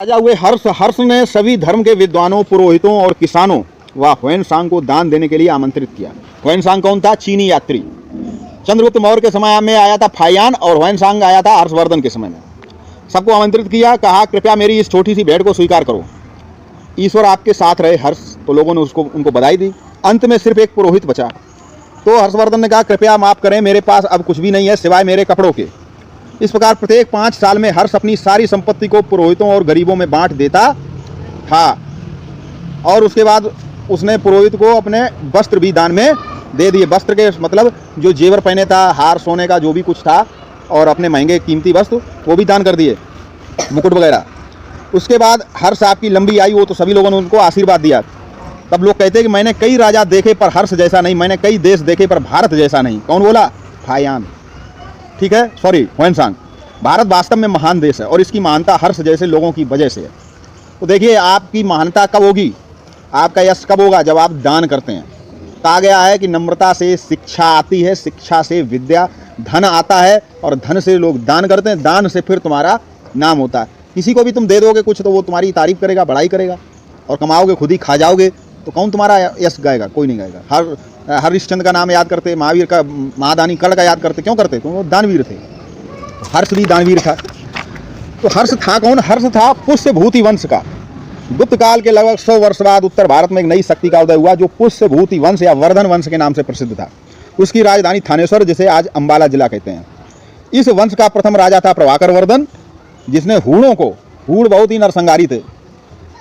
राजा हुए हर्ष ने सभी धर्म के विद्वानों, पुरोहितों और किसानों व ह्वेनसांग को दान देने के लिए आमंत्रित किया। ह्वेनसांग कौन था? चीनी यात्री। चंद्रगुप्त मौर्य के समय में आया था फायान और ह्वेनसांग आया था हर्षवर्धन के समय में। सबको आमंत्रित किया, कहा कृपया मेरी इस छोटी सी भेंट को स्वीकार करो, ईश्वर आपके साथ रहे हर्ष। तो लोगों ने उनको बधाई दी। अंत में सिर्फ एक पुरोहित बचा। तो हर्षवर्धन ने कहा कृपया माफ़ करें, मेरे पास अब कुछ भी नहीं है सिवाय मेरे कपड़ों के। इस प्रकार प्रत्येक 5 साल में हर्ष अपनी सारी संपत्ति को पुरोहितों और गरीबों में बांट देता था। और उसके बाद उसने पुरोहित को अपने वस्त्र भी दान में दे दिए। वस्त्र के मतलब जो जेवर पहने था, हार सोने का जो भी कुछ था, और अपने महंगे कीमती वस्त्र वो भी दान कर दिए, मुकुट वगैरह। उसके बाद हर्ष आपकी लंबी आयु हो, तो सभी लोगों ने उनको आशीर्वाद दिया। तब लोग कहते हैं कि मैंने कई राजा देखे पर हर्ष जैसा नहीं, मैंने कई देश देखे पर भारत जैसा नहीं। कौन बोला? फायान। ठीक है, सॉरी, ह्वेनसांग। भारत वास्तव में महान देश है और इसकी महानता हर्ष जैसे लोगों की वजह से है। तो देखिए, आपकी महानता कब होगी, आपका यश कब होगा? जब आप दान करते हैं। कहा गया है कि नम्रता से शिक्षा आती है, शिक्षा से विद्या, धन आता है, और धन से लोग दान करते हैं, दान से फिर तुम्हारा नाम होता है। किसी को भी तुम दे दोगे कुछ तो वो तुम्हारी तारीफ करेगा, बड़ाई करेगा, और कमाओगे खुद ही खा जाओगे, तो कौन तुम्हारा यश गाएगा? कोई नहीं गाएगा। हरिश्चंद्र का नाम याद करते, महावीर का, महादानी कर्ण का याद करते, क्यों करते? क्योंकि वो दानवीर थे। हर्ष भी दानवीर था। तो हर्ष था कौन? हर्ष था पुष्यभूति वंश का। गुप्त काल के लगभग 100 वर्ष बाद उत्तर भारत में एक नई शक्ति का उदय हुआ जो पुष्यभूति वंश या वर्धन वंश के नाम से प्रसिद्ध था। उसकी राजधानी थानेश्वर, जिसे आज अंबाला जिला कहते हैं। इस वंश का प्रथम राजा था प्रभाकर वर्धन, जिसने हूणों को, हूण बहुत ही नरसंहारी थे,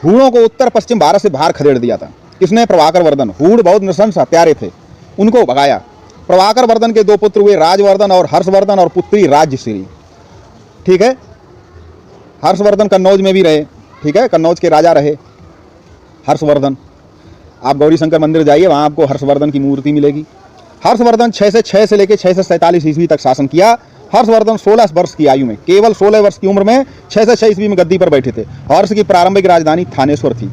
हूणों को उत्तर पश्चिम भारत से बाहर खदेड़ दिया था। किसने? प्रभाकर वर्धन। हूण बहुत नृशंस हत्यारे थे, उनको भगाया। प्रभाकर वर्धन के 2 पुत्र हुए, राजवर्धन और हर्षवर्धन, और पुत्री राज्यश्री। ठीक है, हर्षवर्धन कन्नौज में भी रहे। ठीक है, कन्नौज के राजा रहे हर्षवर्धन। आप गौरी शंकर मंदिर जाइए, वहाँ आपको हर्षवर्धन की मूर्ति मिलेगी। हर्षवर्धन 6 से लेकर 6 से 47 ईस्वी तक शासन किया। हर्षवर्धन 16 वर्ष की आयु में, केवल 16 वर्ष की उम्र में 6 से 6 ईस्वी में गद्दी पर बैठे थे। हर्ष की प्रारंभिक राजधानी थानेश्वर थी।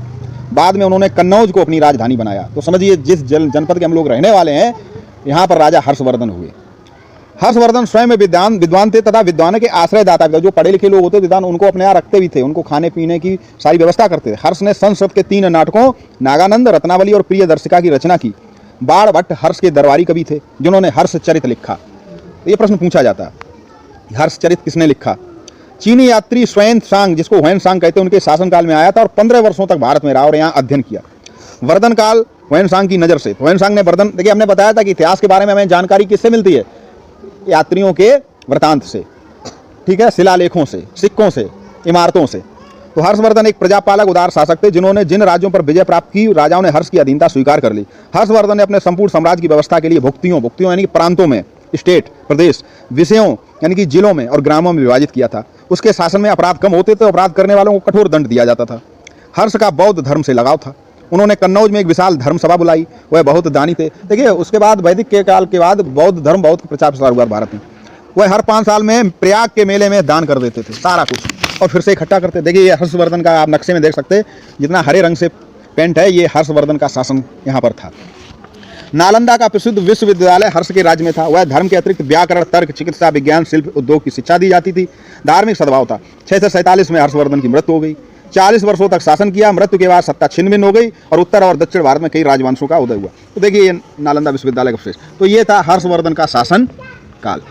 बाद में उन्होंने कन्नौज को अपनी राजधानी बनाया। तो समझिए, जिस जनपद के हम लोग रहने वाले हैं, यहाँ पर राजा हर्षवर्धन हुए। हर्षवर्धन स्वयं में विद्वान थे तथा विद्वान के आश्रयदाता। जो पढ़े लिखे लोग होते विद्वान, उनको अपने यहाँ रखते भी थे, उनको खाने पीने की सारी व्यवस्था करते थे। हर्ष ने संस्कृत के 3 नाटकों नागानंद, रत्नावली और प्रियदर्शिका की रचना की। बाण भट्ट हर्ष के दरबारी कवि थे, जिन्होंने हर्षचरित लिखा। तो ये प्रश्न पूछा जाता है, हर्षचरित किसने लिखा? चीनी यात्री ह्वेनसांग, जिसको ह्वेनसांग कहते हैं, उनके शासनकाल में आया था और 15 वर्षों तक भारत में रहा और यहाँ अध्ययन किया। वर्धन काल ह्वेनसांग की नज़र से, ह्वेनसांग ने वर्धन, देखिए हमने बताया था कि इतिहास के बारे में हमें जानकारी किससे मिलती है? यात्रियों के वृतांत से, ठीक है, शिलालेखों से, सिक्कों से, इमारतों से। तो हर्षवर्धन एक प्रजापालक उदार शासक थे, जिन्होंने जिन राज्यों पर विजय प्राप्त की, राजाओं ने हर्ष की अधीनता स्वीकार कर ली। हर्षवर्धन ने अपने संपूर्ण साम्राज्य की व्यवस्था के लिए भुक्तियों यानी कि प्रांतों में, स्टेट, प्रदेश, विषयों यानी कि जिलों में और ग्रामों में विभाजित किया था। उसके शासन में अपराध कम होते थे, अपराध करने वालों को कठोर दंड दिया जाता था। हर्ष का बौद्ध धर्म से लगाव था। उन्होंने कन्नौज में एक विशाल धर्म सभा बुलाई। वह बहुत दानी थे। देखिए, उसके बाद वैदिक के काल के बाद बौद्ध धर्म बहुत प्रचार प्रसार हुआ भारत में। वह हर 5 साल में प्रयाग के मेले में दान कर देते थे सारा कुछ, और फिर से इकट्ठा करते। देखिए, ये हर्षवर्धन का आप नक्शे में देख सकते हैं, जितना हरे रंग से पेंट है, ये हर्षवर्धन का शासन यहाँ पर था। नालंदा का प्रसिद्ध विश्वविद्यालय हर्ष के राज्य में था। वह धर्म के अतिरिक्त व्याकरण, तर्क, चिकित्सा, विज्ञान, शिल्प, उद्योग की शिक्षा दी जाती थी। धार्मिक सद्भाव था। 6 से 47 में हर्षवर्धन की मृत्यु हो गई। 40 वर्षों तक शासन किया। मृत्यु के बाद सत्ता छिन्न भिन्न हो गई और उत्तर और दक्षिण भारत में कई राजवंशों का उदय हुआ। तो देखिए, ये नालंदा विश्वविद्यालय का विशेष। तो ये था हर्षवर्धन का शासन काल।